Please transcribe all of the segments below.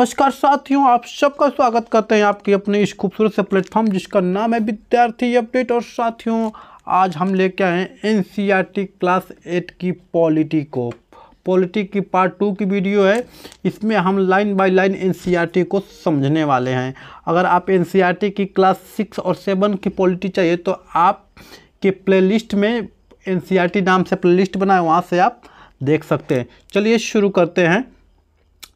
नमस्कार साथियों, आप सबका स्वागत करते हैं आपके अपने इस खूबसूरत से प्लेटफॉर्म जिसका नाम है विद्यार्थी अपडेट। और साथियों, आज हम लेके आए हैं एनसीईआरटी क्लास 8 की पॉलिटी की पार्ट 2 की वीडियो है। इसमें हम लाइन बाय लाइन एनसीईआरटी को समझने वाले हैं। अगर आप एनसीईआरटी की क्लास 6 और 7 की पॉलिटी चाहिए तो आपके प्लेलिस्ट में एनसीईआरटी नाम से प्लेलिस्ट बना है, वहाँ से आप देख सकते हैं। चलिए शुरू करते हैं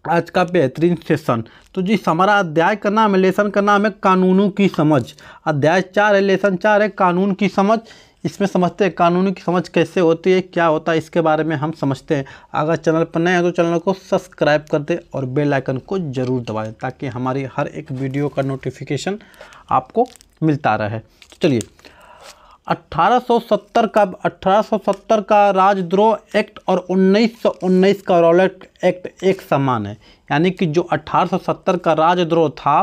आज का बेहतरीन सेशन। तो जी, हमारा अध्याय का नाम है, लेसन का नाम है कानूनों की समझ। अध्याय 4 है, लेसन 4 है कानून की समझ। इसमें समझते हैं कानूनों की समझ कैसे होती है, क्या होता है, इसके बारे में हम समझते हैं। अगर चैनल पर नए हैं तो चैनल को सब्सक्राइब कर दें और बेल आइकन को ज़रूर दबाएं ताकि हमारी हर एक वीडियो का नोटिफिकेशन आपको मिलता रहे। तो चलिए, 1870 का राजद्रोह एक्ट और 1919 का रॉलेट एक्ट एक समान है। यानी कि जो 1870 का राजद्रोह था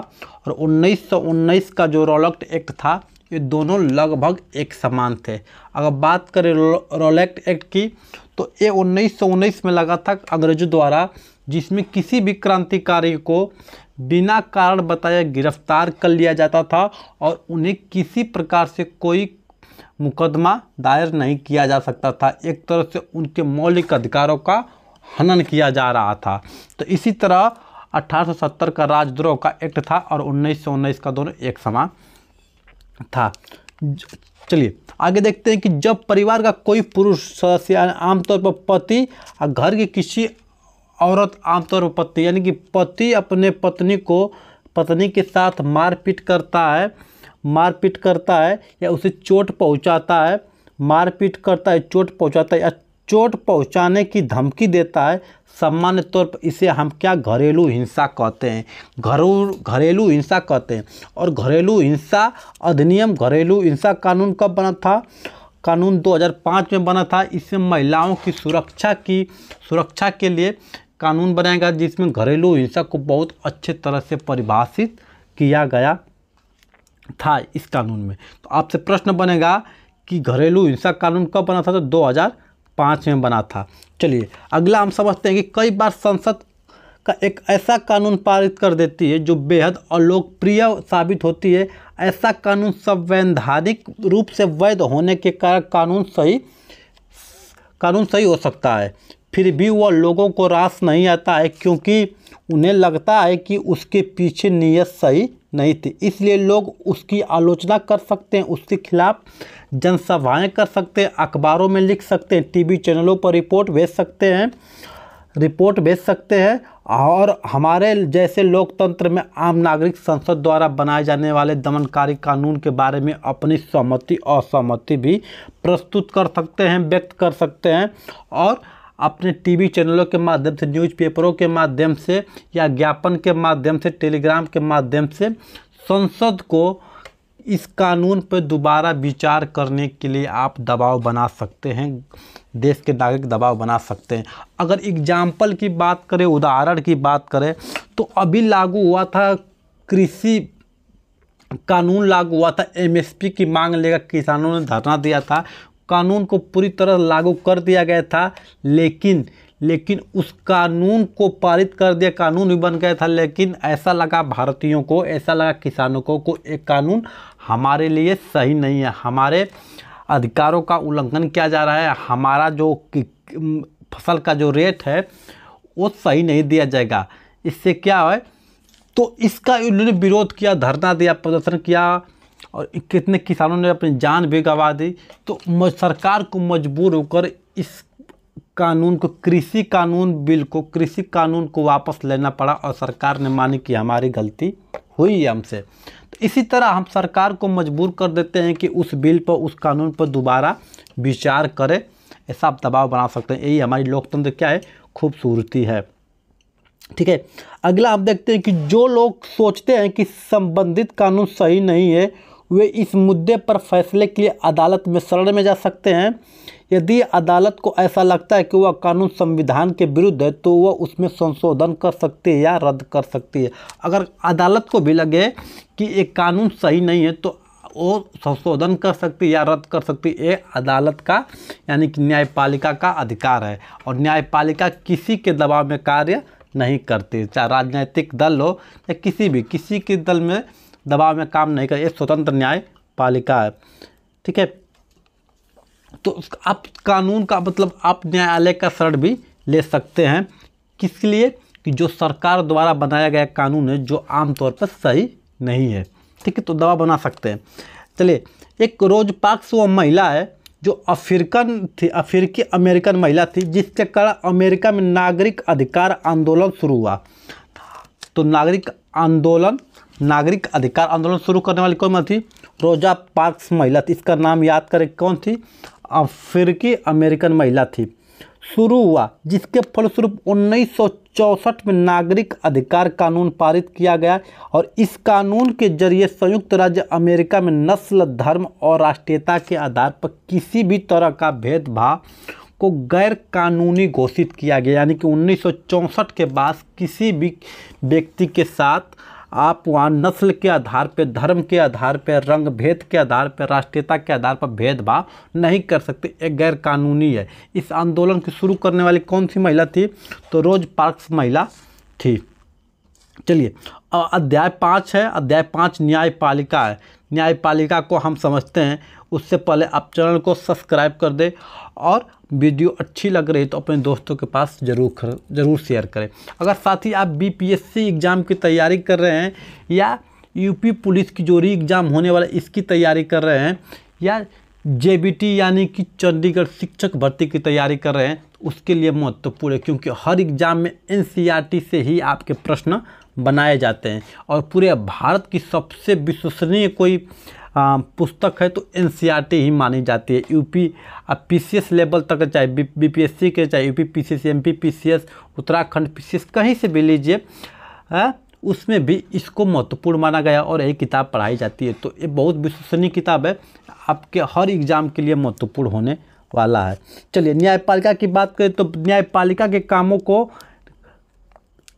और 1919 का जो रॉलेट एक्ट था, ये दोनों लगभग एक समान थे। अगर बात करें रॉलेट एक्ट की तो ये 1919 में लगा था अंग्रेजों द्वारा, जिसमें किसी भी क्रांतिकारी को बिना कारण बताए गिरफ्तार कर लिया जाता था और उन्हें किसी प्रकार से कोई मुकदमा दायर नहीं किया जा सकता था। एक तरह से उनके मौलिक अधिकारों का हनन किया जा रहा था। तो इसी तरह 1870 का राजद्रोह का एक्ट था और 1919 का दोनों एक समान था। चलिए आगे देखते हैं कि जब परिवार का कोई पुरुष सदस्य, आमतौर पर पति, और घर की किसी औरत, आमतौर पर पति, यानी कि पति अपने पत्नी के साथ मारपीट करता है या उसे चोट पहुंचाता है, चोट पहुंचाता है या चोट पहुंचाने की धमकी देता है, सामान्य तौर पर इसे हम क्या घरेलू हिंसा कहते हैं, घरेलू हिंसा कहते हैं। और घरेलू हिंसा अधिनियम, घरेलू हिंसा कानून कब बना था? कानून 2005 में बना था। इसमें महिलाओं की सुरक्षा के लिए कानून बनाएगा, जिसमें घरेलू हिंसा को बहुत अच्छे तरह से परिभाषित किया गया था इस कानून में। तो आपसे प्रश्न बनेगा कि घरेलू हिंसा कानून कब बना था? तो 2005 में बना था। चलिए अगला हम समझते हैं कि कई बार संसद का एक ऐसा कानून पारित कर देती है जो बेहद अलोकप्रिय साबित होती है। ऐसा कानून संवैधानिक रूप से वैध होने के कारण कानून सही हो सकता है, फिर भी वह लोगों को रास नहीं आता है, क्योंकि उन्हें लगता है कि उसके पीछे नीयत सही नहीं थी। इसलिए लोग उसकी आलोचना कर सकते हैं, उसके खिलाफ जनसभाएं कर सकते हैं, अखबारों में लिख सकते हैं, टीवी चैनलों पर रिपोर्ट भेज सकते हैं। और हमारे जैसे लोकतंत्र में आम नागरिक संसद द्वारा बनाए जाने वाले दमनकारी कानून के बारे में अपनी सहमति असहमति भी प्रस्तुत कर सकते हैं, व्यक्त कर सकते हैं। और अपने टीवी चैनलों के माध्यम से, न्यूज़पेपरों के माध्यम से या ज्ञापन के माध्यम से, टेलीग्राम के माध्यम से संसद को इस कानून पर दोबारा विचार करने के लिए आप दबाव बना सकते हैं, देश के नागरिक दबाव बना सकते हैं। अगर एग्जाम्पल की बात करें, उदाहरण की बात करें, तो अभी लागू हुआ था कृषि कानून, लागू हुआ था। एमएसपी की मांग लेकर किसानों ने धरना दिया था। कानून को पूरी तरह लागू कर दिया गया था, लेकिन उस कानून को पारित कर दिया, कानून भी बन गया था। लेकिन ऐसा लगा भारतीयों को, ऐसा लगा किसानों को एक कानून हमारे लिए सही नहीं है, हमारे अधिकारों का उल्लंघन किया जा रहा है, हमारा जो फसल का जो रेट है वो सही नहीं दिया जाएगा। इससे क्या है, तो इसका उन्होंने विरोध किया, धरना दिया, प्रदर्शन किया और कितने किसानों ने अपनी जान भी गंवा दी। तो सरकार को मजबूर होकर इस कानून को, कृषि कानून को वापस लेना पड़ा और सरकार ने मानी कि हमारी गलती हुई है हमसे। तो इसी तरह हम सरकार को मजबूर कर देते हैं कि उस बिल पर, उस कानून पर दोबारा विचार करे, ऐसा आप दबाव बना सकते हैं। यही हमारी लोकतंत्र क्या है, खूबसूरती है। ठीक है, अगला आप देखते हैं कि जो लोग सोचते हैं कि संबंधित कानून सही नहीं है, वे इस मुद्दे पर फैसले के लिए अदालत में शरण में जा सकते हैं। यदि अदालत को ऐसा लगता है कि वह कानून संविधान के विरुद्ध है तो वह उसमें संशोधन कर सकती है या रद्द कर सकती है। अगर अदालत को भी लगे कि एक कानून सही नहीं है तो वो संशोधन कर सकती है या रद्द कर सकती है। ये अदालत का, यानी कि न्यायपालिका का अधिकार है और न्यायपालिका किसी के दबाव में कार्य नहीं करती, चाहे राजनीतिक दल हो या किसी के दल में दबाव में काम नहीं करे। ये स्वतंत्र न्यायपालिका है, ठीक है। तो आप कानून का मतलब आप न्यायालय का शरण भी ले सकते हैं, किसके लिए कि जो सरकार द्वारा बनाया गया कानून है जो आमतौर पर सही नहीं है, ठीक है, तो दवा बना सकते हैं। चलिए, एक रोज पार्क्स वो महिला है जो अफ्रीकी अमेरिकन महिला थी, जिसके कारण अमेरिका में नागरिक अधिकार आंदोलन शुरू हुआ। तो नागरिक अधिकार आंदोलन शुरू करने वाली कौन थी? रोजा पार्क्स महिला थी। इसका नाम याद करें, कौन थी? अफ्रीकी अमेरिकन महिला थी। शुरू हुआ जिसके फलस्वरूप 1964 में नागरिक अधिकार कानून पारित किया गया और इस कानून के जरिए संयुक्त राज्य अमेरिका में नस्ल, धर्म और राष्ट्रीयता के आधार पर किसी भी तरह का भेदभाव को गैर कानूनी घोषित किया गया। यानी कि 1964 के बाद किसी भी व्यक्ति के साथ आप वहाँ नस्ल के आधार पर, धर्म के आधार पर, रंग भेद के आधार पर, राष्ट्रीयता के आधार पर भेदभाव नहीं कर सकते, एक गैर कानूनी है। इस आंदोलन को शुरू करने वाली कौन सी महिला थी? तो रोज पार्क्स महिला थी। चलिए, अध्याय 5 है। अध्याय 5 न्यायपालिका है। न्यायपालिका को हम समझते हैं, उससे पहले आप चैनल को सब्सक्राइब कर दें और वीडियो अच्छी लग रही तो अपने दोस्तों के पास ज़रूर शेयर करें। अगर साथ ही आप बीपीएससी एग्ज़ाम की तैयारी कर रहे हैं या यूपी पुलिस की जो री एग्ज़ाम होने वाला इसकी तैयारी कर रहे हैं या जेबीटी यानी कि चंडीगढ़ शिक्षक भर्ती की तैयारी कर रहे हैं, उसके लिए महत्वपूर्ण है, क्योंकि हर एग्ज़ाम में एनसीईआरटी से ही आपके प्रश्न बनाए जाते हैं और पूरे भारत की सबसे विश्वसनीय कोई पुस्तक है तो एनसीईआरटी ही मानी जाती है। यूपी पीसीएस लेवल तक, चाहे बीपीएससी के, चाहे UP PCS, MP PCS, Uttarakhand PCS, कहीं से भी लीजिए, उसमें भी इसको महत्वपूर्ण माना गया और यही किताब पढ़ाई जाती है। तो ये बहुत विश्वसनीय किताब है, आपके हर एग्ज़ाम के लिए महत्वपूर्ण होने वाला है। चलिए, न्यायपालिका की बात करें तो न्यायपालिका के कामों को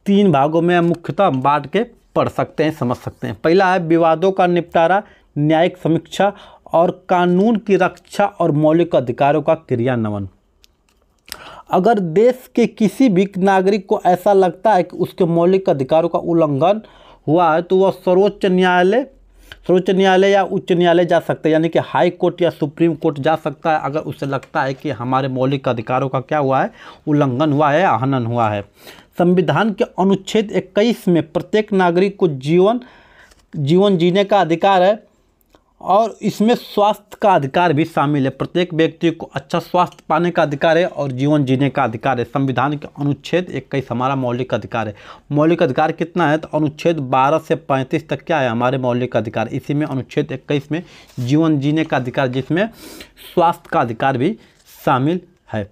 3 भागों में मुख्यतः बांट के पढ़ सकते हैं, समझ सकते हैं। पहला है विवादों का निपटारा, न्यायिक समीक्षा और कानून की रक्षा और मौलिक अधिकारों का क्रियान्वयन। अगर देश के किसी भी नागरिक को ऐसा लगता है कि उसके मौलिक अधिकारों का उल्लंघन हुआ है तो वह सर्वोच्च न्यायालय या उच्च न्यायालय जा सकता है, यानी कि हाई कोर्ट या सुप्रीम कोर्ट जा सकता है अगर उसे लगता है कि हमारे मौलिक अधिकारों का क्या हुआ है, उल्लंघन हुआ है, हनन हुआ है। संविधान के अनुच्छेद 21 में प्रत्येक नागरिक को जीवन जीने का अधिकार है और इसमें स्वास्थ्य का अधिकार भी शामिल है। प्रत्येक व्यक्ति को अच्छा स्वास्थ्य पाने का अधिकार है और जीवन जीने का अधिकार है। संविधान के अनुच्छेद 21 हमारा मौलिक अधिकार है। मौलिक अधिकार कितना है? तो अनुच्छेद 12 से 35 तक क्या है हमारे मौलिक अधिकार। इसी में अनुच्छेद 21 में जीवन जीने का अधिकार, जिसमें स्वास्थ्य का अधिकार भी शामिल है।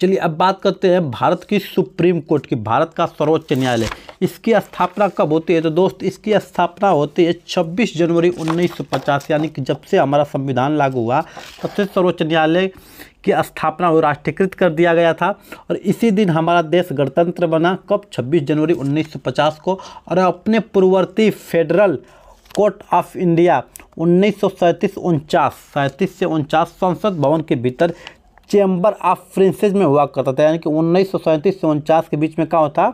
चलिए, अब बात करते हैं भारत की सुप्रीम कोर्ट की, भारत का सर्वोच्च न्यायालय। इसकी स्थापना कब होती है? तो दोस्त, इसकी स्थापना होती है 26 जनवरी 1950, यानी कि जब से हमारा संविधान लागू हुआ तब से सर्वोच्च न्यायालय की स्थापना और राष्ट्रीयकृत कर दिया गया था और इसी दिन हमारा देश गणतंत्र बना। कब? 26 जनवरी 1950 को। और अपने पूर्ववर्ती फेडरल कोर्ट ऑफ इंडिया 1937 से 49 संसद भवन के भीतर चैम्बर ऑफ प्रिंसेस में हुआ करता था। यानी कि 1937 से 49 के बीच में क्या होता?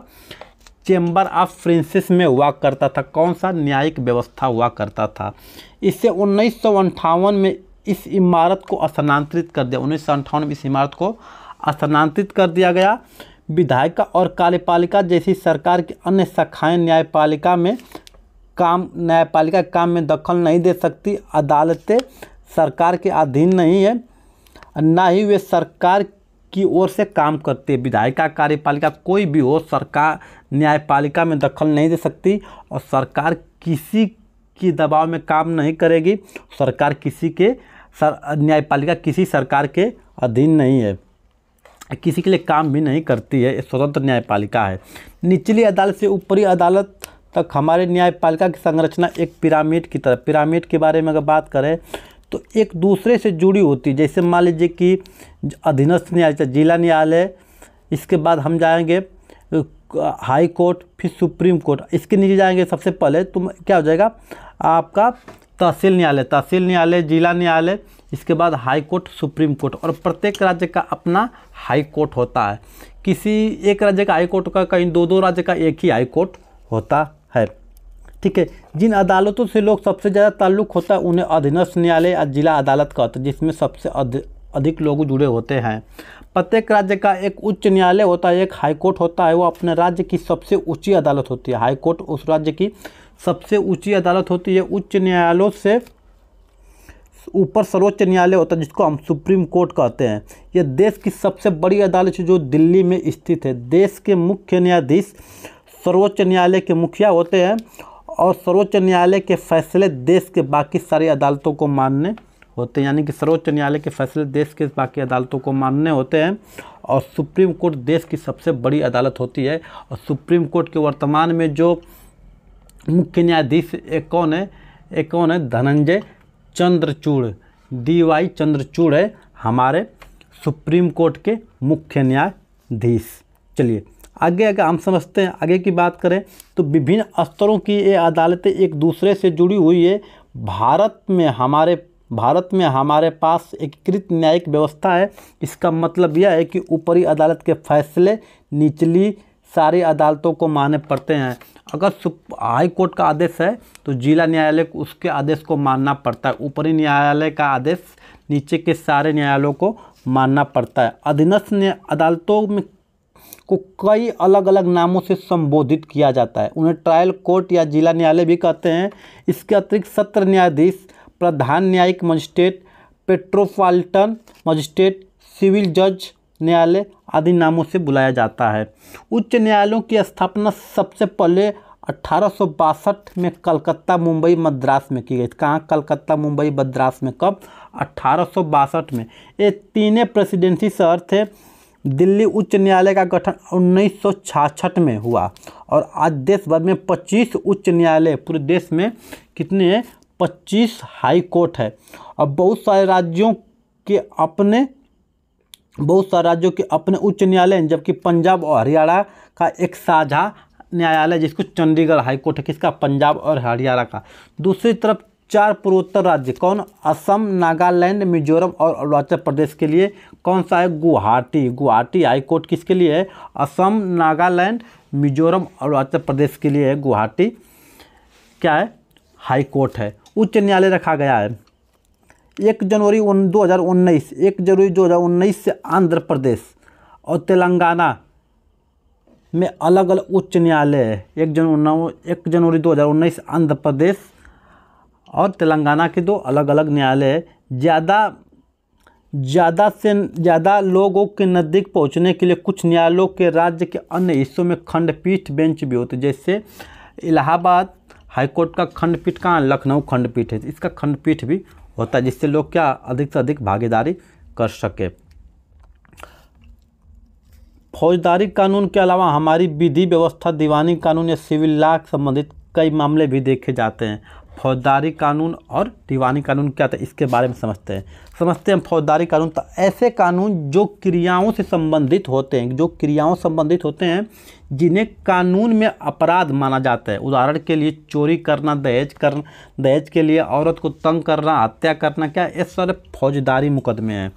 चैम्बर ऑफ प्रिंसेस में हुआ करता था। कौन सा? न्यायिक व्यवस्था हुआ करता था। इससे 1958 में इस इमारत को स्थानांतरित कर दिया। 1958 में इस इमारत को स्थानांतरित कर दिया गया। विधायिका और कार्यपालिका जैसी सरकार की अन्य शाखाएं न्यायपालिका काम में दखल नहीं दे सकती। अदालतें सरकार के अधीन नहीं है, ना ही वे सरकार की ओर से काम करते। विधायिका, कार्यपालिका कोई भी हो, सरकार न्यायपालिका में दखल नहीं दे सकती और सरकार किसी की दबाव में काम नहीं करेगी। सरकार न्यायपालिका किसी सरकार के अधीन नहीं है, किसी के लिए काम भी नहीं करती है। स्वतंत्र न्यायपालिका है। निचली अदालत से ऊपरी अदालत तक हमारे न्यायपालिका की संरचना एक पिरामिड की तरह। पिरामिड के बारे में अगर बात करें तो एक दूसरे से जुड़ी होती है। जैसे मान लीजिए कि अधीनस्थ न्यायालय, जिला न्यायालय, इसके बाद हम जाएंगे हाई कोर्ट, फिर सुप्रीम कोर्ट। इसके नीचे जाएंगे सबसे पहले तो क्या हो जाएगा आपका तहसील न्यायालय, जिला न्यायालय, इसके बाद हाई कोर्ट, सुप्रीम कोर्ट। और प्रत्येक राज्य का अपना हाई कोर्ट होता है। किसी एक राज्य का हाई कोर्ट का कहीं दो राज्य का एक ही हाई कोर्ट होता है। ठीक है, जिन अदालतों से लोग सबसे ज़्यादा ताल्लुक़ होता है उन्हें अधीनस्थ न्यायालय या जिला अदालत कहते हैं, जिसमें सबसे अधिक लोग जुड़े होते हैं। प्रत्येक राज्य का एक उच्च न्यायालय होता है, एक हाई कोर्ट होता है, वो अपने राज्य की सबसे ऊंची अदालत होती है। हाई कोर्ट उस राज्य की सबसे ऊंची अदालत होती है। उच्च न्यायालयों से ऊपर सर्वोच्च न्यायालय होता है, जिसको हम सुप्रीम कोर्ट कहते हैं। यह देश की सबसे बड़ी अदालत है जो दिल्ली में स्थित है। देश के मुख्य न्यायाधीश सर्वोच्च न्यायालय के मुखिया होते हैं और सर्वोच्च न्यायालय के फैसले देश के बाकी सारी अदालतों को मानने होते हैं, यानी कि सर्वोच्च न्यायालय के फैसले देश के बाकी अदालतों को मानने होते हैं। और सुप्रीम कोर्ट देश की सबसे बड़ी अदालत होती है। और सुप्रीम कोर्ट के वर्तमान में जो मुख्य न्यायाधीश एक कौन है? धनंजय चंद्रचूड़, DY चंद्रचूड़ है हमारे सुप्रीम कोर्ट के मुख्य न्यायाधीश। चलिए आगे हम समझते हैं। आगे की बात करें तो विभिन्न स्तरों की ये अदालतें एक दूसरे से जुड़ी हुई है। भारत में हमारे पास एकीकृत न्यायिक व्यवस्था है। इसका मतलब यह है कि ऊपरी अदालत के फैसले निचली सारी अदालतों को मानने पड़ते हैं। अगर हाई कोर्ट का आदेश है तो जिला न्यायालय को उसके आदेश को मानना पड़ता है। ऊपरी न्यायालय का आदेश नीचे के सारे न्यायालयों को मानना पड़ता है। अधीनस्थ अदालतों में को कई अलग अलग नामों से संबोधित किया जाता है। उन्हें ट्रायल कोर्ट या जिला न्यायालय भी कहते हैं। इसके अतिरिक्त सत्र न्यायाधीश, प्रधान न्यायिक मजिस्ट्रेट, मेट्रोपॉलिटन मजिस्ट्रेट, सिविल जज न्यायालय आदि नामों से बुलाया जाता है। उच्च न्यायालयों की स्थापना सबसे पहले 1862 में कलकत्ता, मुंबई, मद्रास में की गई। कहाँ? कलकत्ता, मुंबई, मद्रास में। कब? 1862 में। ये तीनों प्रेसिडेंसी शहर थे। दिल्ली उच्च न्यायालय का गठन 1966 में हुआ और आज देश भर में 25 उच्च न्यायालय, पूरे देश में कितने हैं? 25 हाई कोर्ट है। और बहुत सारे राज्यों के अपने उच्च न्यायालय हैं, जबकि पंजाब और हरियाणा का एक साझा न्यायालय जिसको चंडीगढ़ हाई कोर्ट है। किसका? पंजाब और हरियाणा का। दूसरी तरफ 4 पूर्वोत्तर राज्य कौन? असम, नागालैंड, मिजोरम और अरुणाचल प्रदेश के लिए कौन सा है? गुवाहाटी हाई कोर्ट किसके लिए है? असम, नागालैंड, मिजोरम और अरुणाचल प्रदेश के लिए है गुवाहाटी। क्या है? हाई कोर्ट है। उच्च न्यायालय रखा गया है 1 जनवरी 2019 से आंध्र प्रदेश और तेलंगाना में अलग अलग उच्च न्यायालय है। 1 जनवरी 2019 आंध्र प्रदेश और तेलंगाना के 2 अलग अलग न्यायालय है। ज़्यादा से ज़्यादा लोगों के नज़दीक पहुंचने के लिए कुछ न्यायालयों के राज्य के अन्य हिस्सों में खंडपीठ बेंच भी होते हैं। जैसे इलाहाबाद हाईकोर्ट का खंडपीठ कहाँ? लखनऊ खंडपीठ है। इसका खंडपीठ भी होता है, जिससे लोग क्या अधिक से अधिक भागीदारी कर सके। फौजदारी कानून के अलावा हमारी विधि व्यवस्था, दीवानी कानून या सिविल लॉ से संबंधित कई मामले भी देखे जाते हैं। फौजदारी कानून और दीवानी कानून क्या था, इसके बारे में समझते हैं। फौजदारी कानून तो ऐसे कानून जो क्रियाओं से संबंधित होते हैं, जिन्हें कानून में अपराध माना जाता है। उदाहरण के लिए चोरी करना, दहेज के लिए औरत को तंग करना, हत्या करना, क्या ये सारे फौजदारी मुकदमे हैं।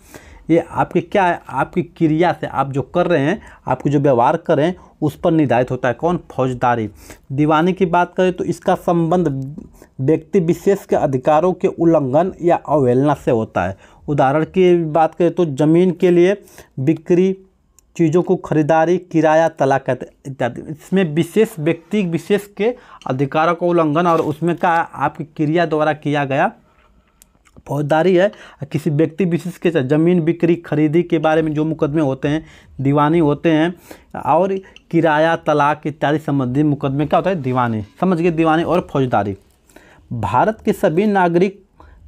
ये आपके क्या है? आपकी क्रिया से, आप जो कर रहे हैं, आपको जो व्यवहार कर रहे हैं उस पर निर्धारित होता है। कौन? फौजदारी। दीवानी की बात करें तो इसका संबंध व्यक्ति विशेष के अधिकारों के उल्लंघन या अवहेलना से होता है। उदाहरण की बात करें तो जमीन के लिए बिक्री, चीज़ों को खरीदारी, किराया, तलाक इत्यादि। इसमें विशेष व्यक्ति विशेष के अधिकारों का उल्लंघन और उसमें क्या आपकी क्रिया द्वारा किया गया फौजदारी है। किसी व्यक्ति विशेष के जमीन बिक्री खरीदी के बारे में जो मुकदमे होते हैं दीवानी होते हैं। और किराया, तलाक इत्यादि संबंधी मुकदमे क्या होता है? दीवानी। समझ गए? दीवानी और फौजदारी। भारत के सभी नागरिक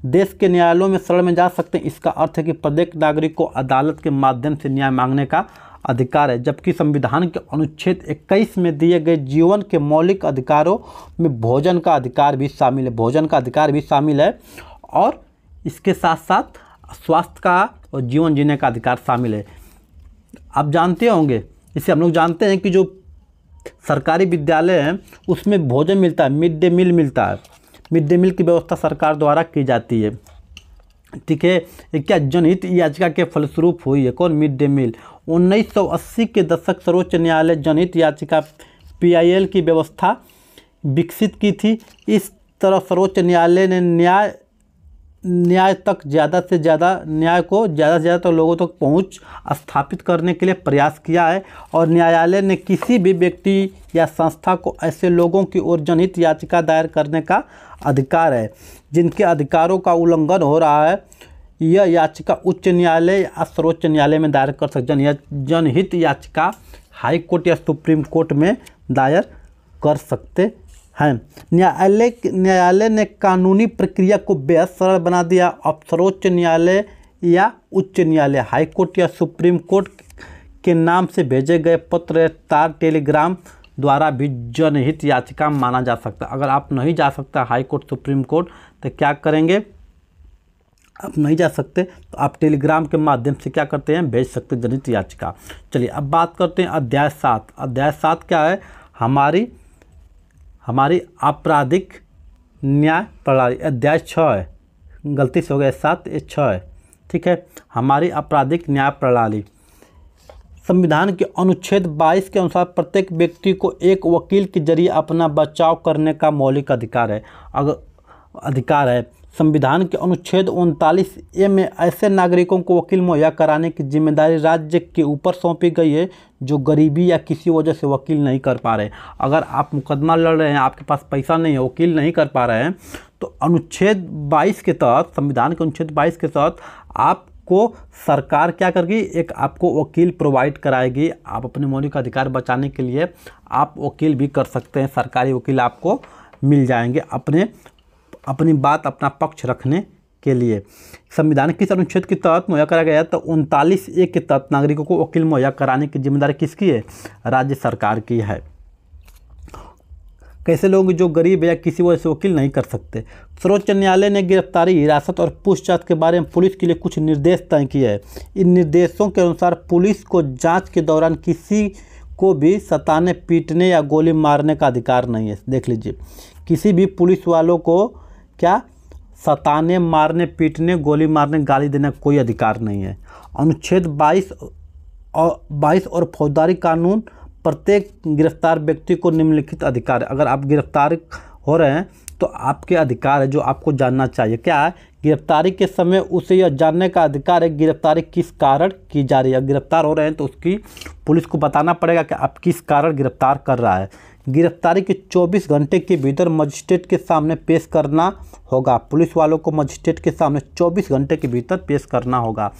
देश के न्यायालयों में शरण में जा सकते हैं। इसका अर्थ है कि प्रत्येक नागरिक को अदालत के माध्यम से न्याय मांगने का अधिकार है। जबकि संविधान के अनुच्छेद 21 में दिए गए जीवन के मौलिक अधिकारों में भोजन का अधिकार भी शामिल है। और इसके साथ साथ स्वास्थ्य का और जीवन जीने का अधिकार शामिल है। आप जानते होंगे, इसे हम लोग जानते हैं कि जो सरकारी विद्यालय हैं उसमें भोजन मिलता है, मिड डे मील मिलता है। मिड डे मील की व्यवस्था सरकार द्वारा की जाती है। ठीक है, ये क्या जनहित याचिका के फलस्वरूप हुई है? कौन? Mid day meal. 1980 के दशक सर्वोच्च न्यायालय जनहित याचिका PIL की व्यवस्था विकसित की थी। इस तरह सर्वोच्च न्यायालय ने न्याय को ज़्यादा से ज़्यादा तो लोगों तक पहुंच स्थापित करने के लिए प्रयास किया है और न्यायालय ने किसी भी व्यक्ति या संस्था को ऐसे लोगों की ओर जनहित याचिका दायर करने का अधिकार है जिनके अधिकारों का उल्लंघन हो रहा है। यह याचिका उच्च न्यायालय या सर्वोच्च न्यायालय में दायर कर सकते। जनहित याचिका हाई कोर्ट या सुप्रीम कोर्ट में दायर कर सकते हैं। न्यायालय ने कानूनी प्रक्रिया को बेहद सरल बना दिया। अब सर्वोच्च न्यायालय या उच्च न्यायालय, हाई कोर्ट या सुप्रीम कोर्ट के नाम से भेजे गए पत्र या तार टेलीग्राम द्वारा भी जनहित याचिका माना जा सकता है। अगर आप नहीं जा सकता हाई कोर्ट सुप्रीम कोर्ट तो क्या करेंगे, आप नहीं जा सकते तो आप टेलीग्राम के माध्यम से क्या करते हैं, भेज सकते जनहित याचिका। चलिए अब बात करते हैं अध्याय 7। अध्याय 7 क्या है, हमारी आपराधिक न्याय प्रणाली। अध्याय 6 है, गलती से हो गया 7, ये 6 है, ठीक है। हमारी आपराधिक न्याय प्रणाली। संविधान के अनुच्छेद 22 के अनुसार प्रत्येक व्यक्ति को एक वकील के जरिए अपना बचाव करने का मौलिक अधिकार है। संविधान के अनुच्छेद 39A में ऐसे नागरिकों को वकील मुहैया कराने की जिम्मेदारी राज्य के ऊपर सौंपी गई है जो गरीबी या किसी वजह से वकील नहीं कर पा रहे। अगर आप मुकदमा लड़ रहे हैं, आपके पास पैसा नहीं है, वकील नहीं कर पा रहे हैं, तो अनुच्छेद 22 के तहत, संविधान के अनुच्छेद 22 के तहत आपको सरकार क्या करेगी, एक आपको वकील प्रोवाइड कराएगी। आप अपने मौलिक अधिकार बचाने के लिए आप वकील भी कर सकते हैं, सरकारी वकील आपको मिल जाएंगे अपनी बात, अपना पक्ष रखने के लिए। संविधान किस अनुच्छेद के तहत मुहैया कराया गया है, तो 39A के तहत नागरिकों को वकील मुहैया कराने की जिम्मेदारी किसकी है, राज्य सरकार की है। कैसे लोग जो गरीब है या किसी वजह से वकील नहीं कर सकते। सर्वोच्च न्यायालय ने गिरफ्तारी, हिरासत और पूछताछ के बारे में पुलिस के लिए कुछ निर्देश तय किए हैं। इन निर्देशों के अनुसार पुलिस को जाँच के दौरान किसी को भी सताने, पीटने या गोली मारने का अधिकार नहीं है। देख लीजिए, किसी भी पुलिस वालों को क्या सताने, मारने, पीटने, गोली मारने, गाली देने का कोई अधिकार नहीं है। अनुच्छेद 22 और फौजदारी कानून प्रत्येक गिरफ्तार व्यक्ति को निम्नलिखित अधिकार है। अगर आप गिरफ्तार हो रहे हैं तो आपके अधिकार है जो आपको जानना चाहिए। क्या है, गिरफ्तारी के समय उसे यह जानने का अधिकार है गिरफ्तारी किस कारण की जा रही है। गिरफ्तार हो रहे हैं तो उसकी पुलिस को बताना पड़ेगा कि आप किस कारण गिरफ्तार कर रहा है। गिरफ्तारी के 24 घंटे के भीतर मजिस्ट्रेट के सामने पेश करना होगा। पुलिस वालों को मजिस्ट्रेट के सामने 24 घंटे के भीतर पेश करना होगा।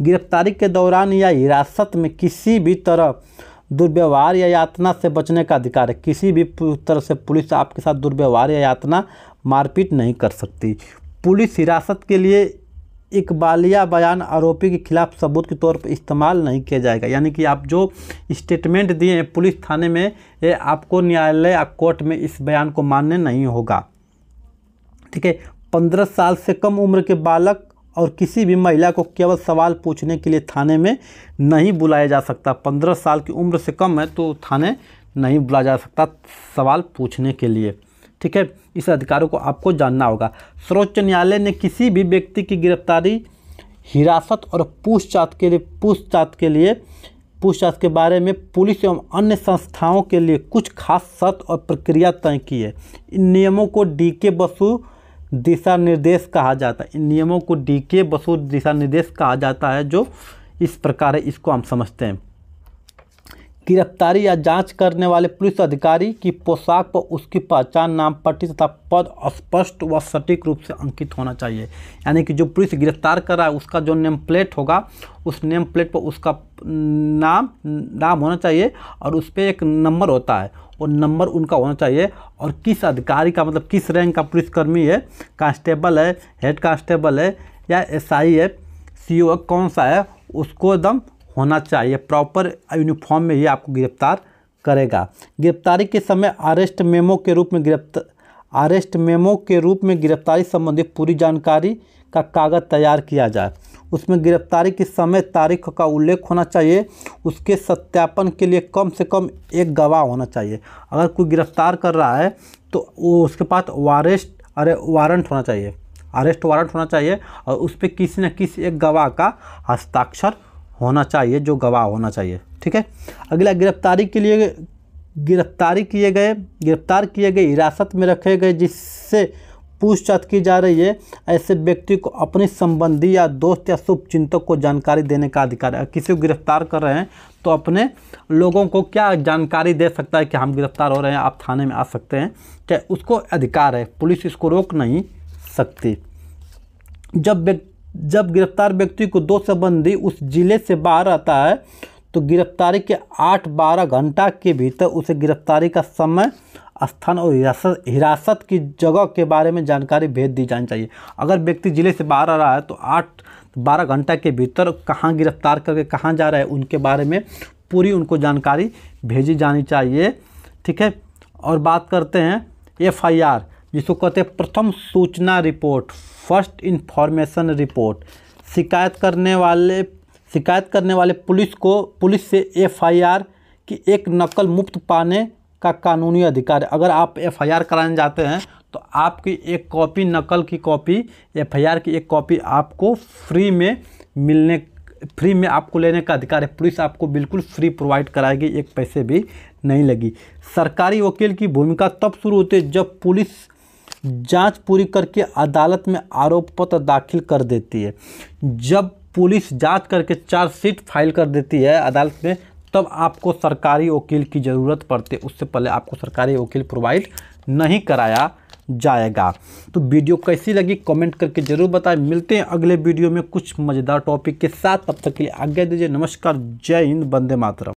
गिरफ्तारी के दौरान या हिरासत में किसी भी तरह दुर्व्यवहार या यातना से बचने का अधिकार है। किसी भी तरह से पुलिस आपके साथ दुर्व्यवहार या यातना, मारपीट नहीं कर सकती। पुलिस हिरासत के लिए इकबालिया बयान आरोपी के खिलाफ सबूत के तौर पर इस्तेमाल नहीं किया जाएगा। यानी कि आप जो स्टेटमेंट दिए हैं पुलिस थाने में, ये आपको न्यायालय या कोर्ट में इस बयान को मान्य नहीं होगा, ठीक है। 15 साल से कम उम्र के बालक और किसी भी महिला को केवल सवाल पूछने के लिए थाने में नहीं बुलाया जा सकता। 15 साल की उम्र से कम है तो थाने नहीं बुलाया जा सकता सवाल पूछने के लिए, ठीक है। इस अधिकारों को आपको जानना होगा। सर्वोच्च न्यायालय ने किसी भी व्यक्ति की गिरफ्तारी, हिरासत और पूछताछ के बारे में पुलिस एवं अन्य संस्थाओं के लिए कुछ खास शर्त और प्रक्रिया तय की है। इन नियमों को DK बसु दिशा निर्देश कहा जाता है। इन नियमों को DK बसु दिशा निर्देश कहा जाता है, जो इस प्रकार है, इसको हम समझते हैं। गिरफ्तारी या जांच करने वाले पुलिस अधिकारी की पोशाक पर उसकी पहचान, नाम पट्टी तथा पद स्पष्ट व सटीक रूप से अंकित होना चाहिए। यानी कि जो पुलिस गिरफ्तार कर रहा है उसका जो नेम प्लेट होगा, उस नेम प्लेट पर उसका नाम होना चाहिए और उस पर एक नंबर होता है, वो नंबर उनका होना चाहिए। और किस अधिकारी का, मतलब किस रैंक का पुलिसकर्मी है, कांस्टेबल है, हेड कांस्टेबल है या SI है, CO कौन सा है, उसको एकदम होना चाहिए। प्रॉपर यूनिफॉर्म में ही आपको गिरफ्तार करेगा। गिरफ्तारी के समय अरेस्ट मेमो के रूप में गिरफ्तारी संबंधी पूरी जानकारी का कागज़ तैयार किया जाए। उसमें गिरफ्तारी की समय तारीख का उल्लेख होना चाहिए। उसके सत्यापन के लिए कम से कम एक गवाह होना चाहिए। अगर कोई गिरफ्तार कर रहा है तो उसके पास वारंट होना चाहिए, अरेस्ट वारंट होना चाहिए और उस पर किसी न किसी एक गवाह का हस्ताक्षर होना चाहिए, जो गवाह होना चाहिए। ठीक है। अगला, गिरफ्तार किए गए हिरासत में रखे गए जिससे पूछताछ की जा रही है, ऐसे व्यक्ति को अपने संबंधी या दोस्त या शुभचिंतक को जानकारी देने का अधिकार है। किसी को गिरफ्तार कर रहे हैं तो अपने लोगों को क्या जानकारी दे सकता है कि हम गिरफ्तार हो रहे हैं, आप थाने में आ सकते हैं, क्या उसको अधिकार है, पुलिस इसको रोक नहीं सकती। जब गिरफ्तार व्यक्ति को दो संबंधी उस जिले से बाहर आता है तो गिरफ्तारी के 8-12 घंटा के भीतर उसे गिरफ्तारी का समय, स्थान और हिरासत की जगह के बारे में जानकारी भेज दी जानी चाहिए। अगर व्यक्ति जिले से बाहर आ रहा है तो 8-12 घंटा के भीतर कहाँ गिरफ्तार करके कहाँ जा रहा है उनके बारे में पूरी उनको जानकारी भेजी जानी चाहिए। ठीक है। और बात करते हैं FIR, जिसको कहते हैं प्रथम सूचना रिपोर्ट, फर्स्ट इन्फॉर्मेशन रिपोर्ट। शिकायत करने वाले पुलिस से FIR की एक नकल मुफ्त पाने का कानूनी अधिकार है। अगर आप FIR कराने जाते हैं तो आपकी एक कॉपी, नकल की कॉपी, FIR की एक कॉपी आपको फ्री में आपको लेने का अधिकार है। पुलिस आपको बिल्कुल फ्री प्रोवाइड कराएगी, एक पैसे भी नहीं लगी। सरकारी वकील की भूमिका तब शुरू होती है जब पुलिस जांच पूरी करके अदालत में आरोप पत्र दाखिल कर देती है। जब पुलिस जांच करके चार्जशीट फाइल कर देती है अदालत में, तब आपको सरकारी वकील की ज़रूरत पड़ती है। उससे पहले आपको सरकारी वकील प्रोवाइड नहीं कराया जाएगा। तो वीडियो कैसी लगी कमेंट करके ज़रूर बताएं। मिलते हैं अगले वीडियो में कुछ मज़ेदार टॉपिक के साथ। तब तक के लिए आज्ञा दीजिए। नमस्कार, जय हिंद, वंदे मातरम।